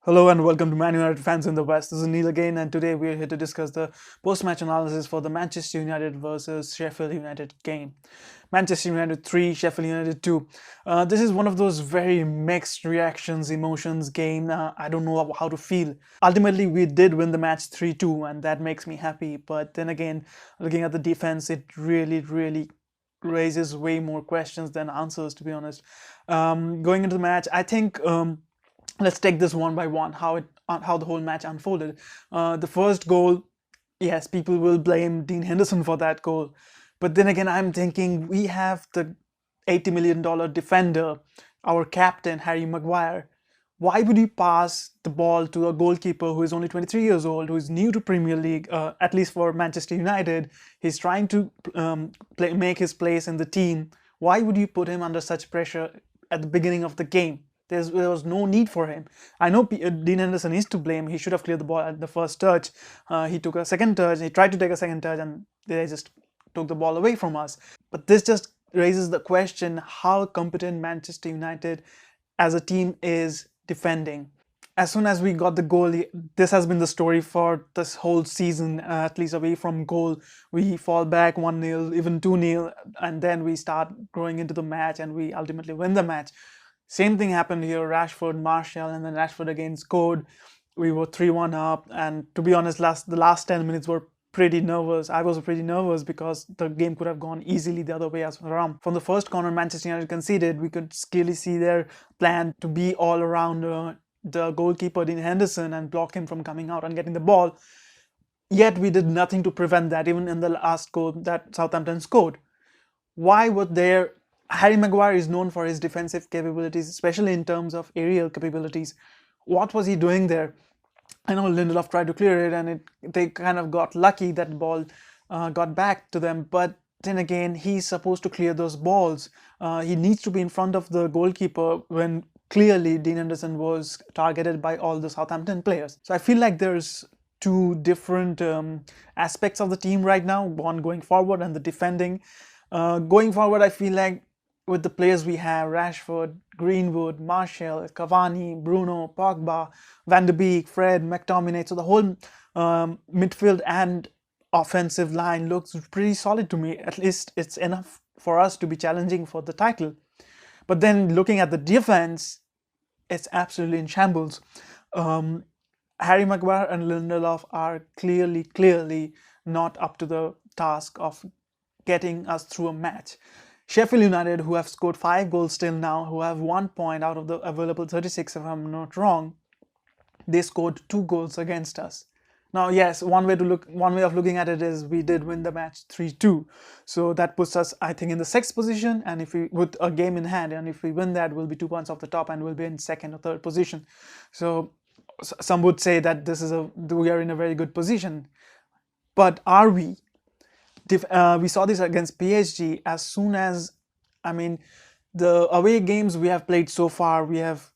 Hello and welcome to Man United Fans in the West. This is Neil again, and today we are here to discuss the post-match analysis for the Manchester United versus Sheffield United game. Manchester United 3, Sheffield United 2. This is one of those very mixed reactions, emotions game. I don't know how to feel. Ultimately, we did win the match 3-2, and that makes me happy. But then again, looking at the defense, it really raises way more questions than answers, to be honest. Going into the match, I think. Let's take this one by one, how the whole match unfolded. The first goal, yes, people will blame Dean Henderson for that goal, but then again, I'm thinking we have the $80 million defender, our captain Harry Maguire. Why would you pass the ball to a goalkeeper who is only 23 years old, who is new to Premier League, at least for Manchester United? He's trying to make his place in the team. Why would you put him under such pressure at the beginning of the game? There was no need for him. I know Dean Henderson is to blame. He should have cleared the ball at the first touch. He took a second touch. He tried to take a second touch, and they just took the ball away from us. But this just raises the question how competent Manchester United as a team is defending. As soon as we got the goal, this has been the story for this whole season, at least away from goal. We fall back 1-0, even 2-0, and then we start growing into the match and we ultimately win the match. Same thing happened here, Rashford, Martial, and then Rashford again scored. We were 3-1 up, and to be honest, the last 10 minutes were pretty nervous. I was pretty nervous because the game could have gone easily the other way as around. From the first corner Manchester United conceded, we could clearly see their plan to be all around the goalkeeper Dean Henderson and block him from coming out and getting the ball. Yet we did nothing to prevent that, even in the last goal that Southampton scored. Why were there Harry Maguire is known for his defensive capabilities, especially in terms of aerial capabilities. What was he doing there? I know Lindelof tried to clear it, and they kind of got lucky that the ball got back to them. But then again, he's supposed to clear those balls. He needs to be in front of the goalkeeper when clearly Dean Henderson was targeted by all the Southampton players. So I feel like there's two different aspects of the team right now, one going forward and the defending. Going forward, I feel like with the players we have, Rashford, Greenwood, Martial, Cavani, Bruno, Pogba, Van de Beek, Fred, McTominay. So the whole midfield and offensive line looks pretty solid to me. At least it's enough for us to be challenging for the title. But then looking at the defense, it's absolutely in shambles. Harry Maguire and Lindelof are clearly not up to the task of getting us through a match. Sheffield United, who have scored 5 goals till now, who have 1 point out of the available 36, if I'm not wrong, they scored 2 goals against us. Now, yes, one way of looking at it is we did win the match 3-2, so that puts us, I think, in the 6th position. And if we with a game in hand, and if we win that, we'll be 2 points off the top, and we'll be in 2nd or 3rd position. So some would say that we are in a very good position, but are we? We saw this against PSG. As soon as, the away games we have played so far, we have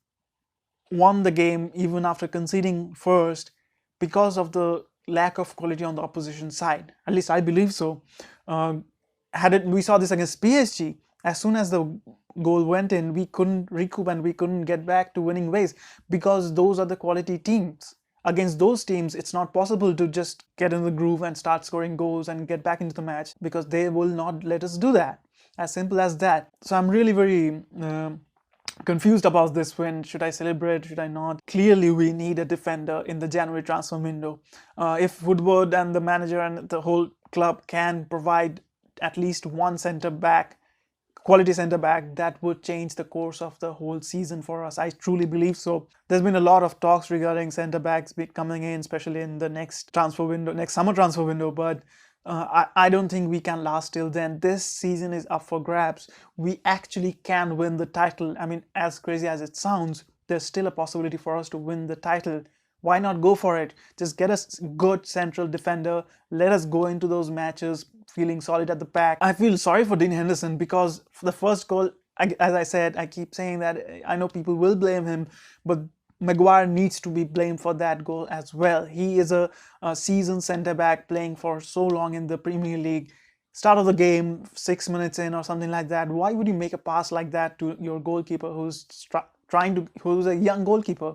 won the game even after conceding first because of the lack of quality on the opposition side. At least I believe so. We saw this against PSG. As soon as the goal went in, we couldn't recoup and we couldn't get back to winning ways because those are the quality teams. Against those teams, it's not possible to just get in the groove and start scoring goals and get back into the match because they will not let us do that. As simple as that. So I'm really very confused about this win. Should I celebrate? Should I not? Clearly, we need a defender in the January transfer window. If Woodward and the manager and the whole club can provide at least one quality centre back, that would change the course of the whole season for us. I truly believe so. There's been a lot of talks regarding centre backs coming in, especially in the next summer transfer window, but I don't think we can last till then. This season is up for grabs. We actually can win the title. I mean, as crazy as it sounds, there's still a possibility for us to win the title. Why not go for it? Just get us good central defender. Let us go into those matches feeling solid at the back. I feel sorry for Dean Henderson because for the first goal, as I said, I keep saying that I know people will blame him, but Maguire needs to be blamed for that goal as well. He is a seasoned centre-back playing for so long in the Premier League. Start of the game, 6 minutes in or something like that. Why would you make a pass like that to your goalkeeper who's a young goalkeeper?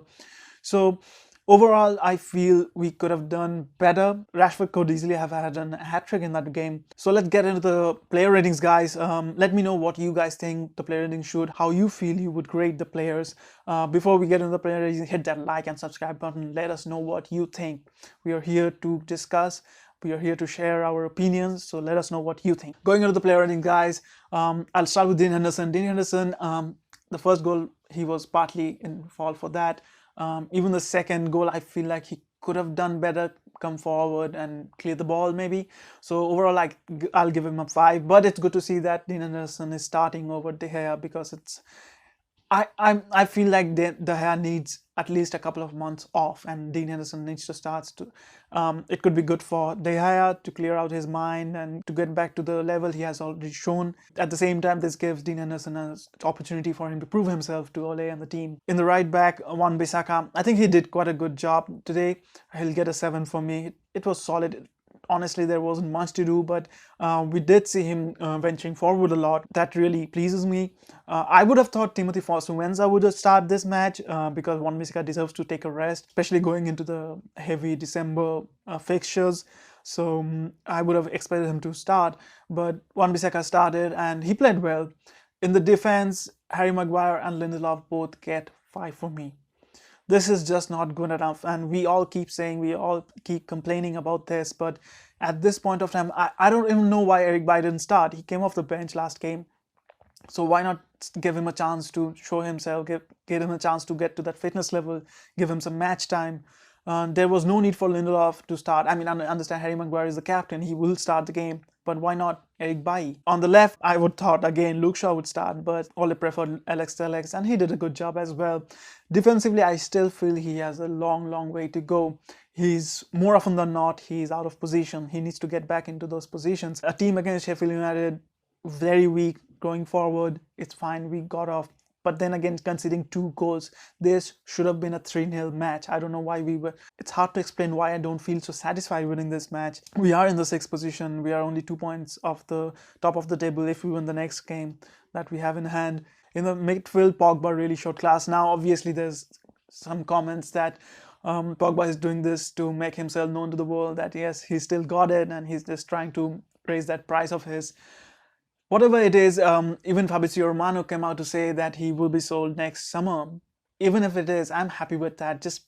So overall, I feel we could have done better. Rashford could easily have had a hat-trick in that game. So let's get into the player ratings, guys. Let me know what you guys think the player ratings should, how you feel you would grade the players. Before we get into the player ratings, hit that like and subscribe button. Let us know what you think. We are here to discuss. We are here to share our opinions, so let us know what you think. Going into the player rating, guys, I'll start with Dean Henderson. Dean Henderson, the first goal, he was partly in fault for that. Even the second goal, I feel like he could have done better, come forward and clear the ball maybe. So overall, I'll give him a 5. But it's good to see that Dean Henderson is starting over De Gea, because I feel like De Gea needs at least a couple of months off, and Dean Henderson needs to start. It could be good for De Gea to clear out his mind and to get back to the level he has already shown. At the same time, this gives Dean Henderson an opportunity for him to prove himself to Ole and the team. In the right back, Wan-Bissaka, I think he did quite a good job today. He'll get a 7 for me. It was solid. Honestly, there wasn't much to do, but we did see him venturing forward a lot. That really pleases me. I would have thought Timothy Fosu-Mensah would have started this match because Wan-Bissaka deserves to take a rest, especially going into the heavy December fixtures. So I would have expected him to start, but Wan-Bissaka started and he played well. In the defense, Harry Maguire and Lindelof both get 5 for me. This is just not good enough, and we all keep complaining about this, but at this point of time, I don't even know why Eric Bailly didn't start. He came off the bench last game, so why not give him a chance to show himself, give him a chance to get to that fitness level, give him some match time. There was no need for Lindelof to start. I mean, I understand Harry Maguire is the captain, he will start the game, but why not Eric Bailly? On the left, I would thought again Luke Shaw would start, but Ole preferred Alex Telles, and he did a good job as well. Defensively, I still feel he has a long way to go. He's more often than not, he's out of position. He needs to get back into those positions. A team against Sheffield United, very weak going forward. It's fine, we got off. But then again, conceding 2 goals, this should have been a 3-0 match. I don't know why we were. It's hard to explain why I don't feel so satisfied winning this match. We are in the 6th position. We are only 2 points off the top of the table if we win the next game that we have in hand. In the midfield, Pogba really showed class. Now, obviously, there's some comments that Pogba is doing this to make himself known to the world, that yes, he still got it and he's just trying to raise that price of his. Whatever it is, even Fabrizio Romano came out to say that he will be sold next summer. Even if it is, I'm happy with that. Just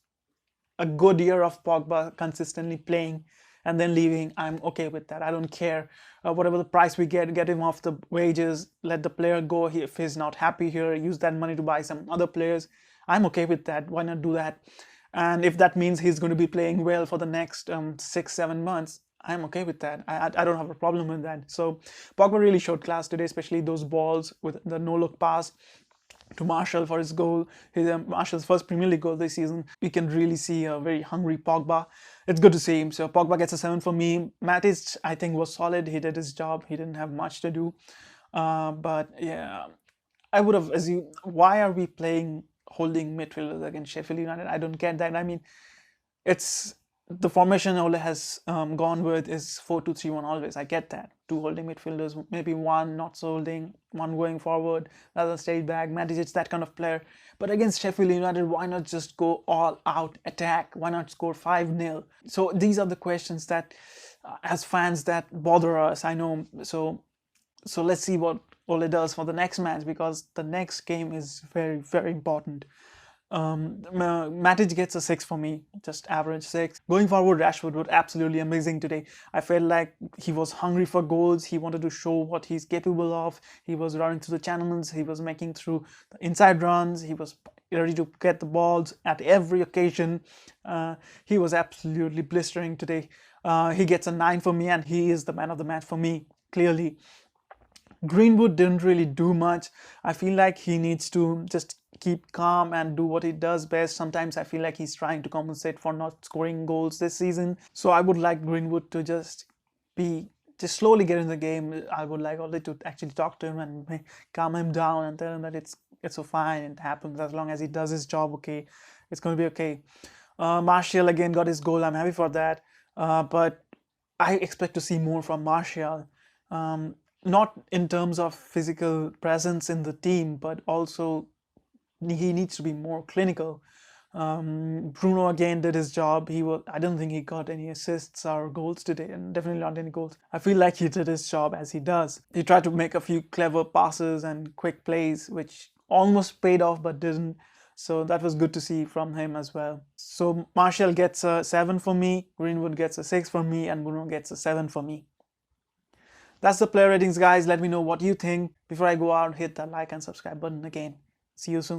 a good year of Pogba consistently playing and then leaving, I'm okay with that. I don't care. Whatever the price we get him off the wages, let the player go. If he's not happy here, use that money to buy some other players. I'm okay with that. Why not do that? And if that means he's going to be playing well for the next 6-7 months, I'm okay with that. I don't have a problem with that. So Pogba really showed class today, especially those balls with the no-look pass to Martial for his goal, Martial's first Premier League goal this season. We can really see a very hungry Pogba. It's good to see him. So Pogba gets a 7 for me. Matic, I think, was solid. He did his job. He didn't have much to do. But yeah, I would have assumed, why are we playing holding midfielders against Sheffield United? I don't get that. I mean, it's the formation Ole has gone with is 4-2-3-1 always. I get that. 2 holding midfielders, maybe 1 not so holding, 1 going forward, another stayed back. Matic, it's that kind of player. But against Sheffield United, why not just go all out attack? Why not score 5-0? So these are the questions that, as fans, that bother us. I know. So let's see what Ole does for the next match, because the next game is very important. Matic gets a 6 for me, just average 6. Going forward, Rashford was absolutely amazing today. I felt like he was hungry for goals. He wanted to show what he's capable of. He was running through the channels. He was making through the inside runs. He was ready to get the balls at every occasion. He was absolutely blistering today. He gets a 9 for me, and he is the man of the match for me, clearly. Greenwood didn't really do much. I feel like he needs to just keep calm and do what he does best. Sometimes I feel like he's trying to compensate for not scoring goals this season. So I would like Greenwood to just slowly get in the game. I would like Ole to actually talk to him and calm him down and tell him that it's so fine. It happens as long as he does his job. Okay, it's going to be okay. Martial again got his goal. I'm happy for that. But I expect to see more from Martial. Not in terms of physical presence in the team, but also he needs to be more clinical. Bruno again did his job. I don't think he got any assists or goals today, and definitely not any goals. I feel like he did his job as he does. He tried to make a few clever passes and quick plays, which almost paid off but didn't. So that was good to see from him as well. So Martial gets a 7 for me, Greenwood gets a 6 for me, and Bruno gets a 7 for me. That's the player ratings, guys. Let me know what you think. Before I go out, hit that like and subscribe button again. See you soon.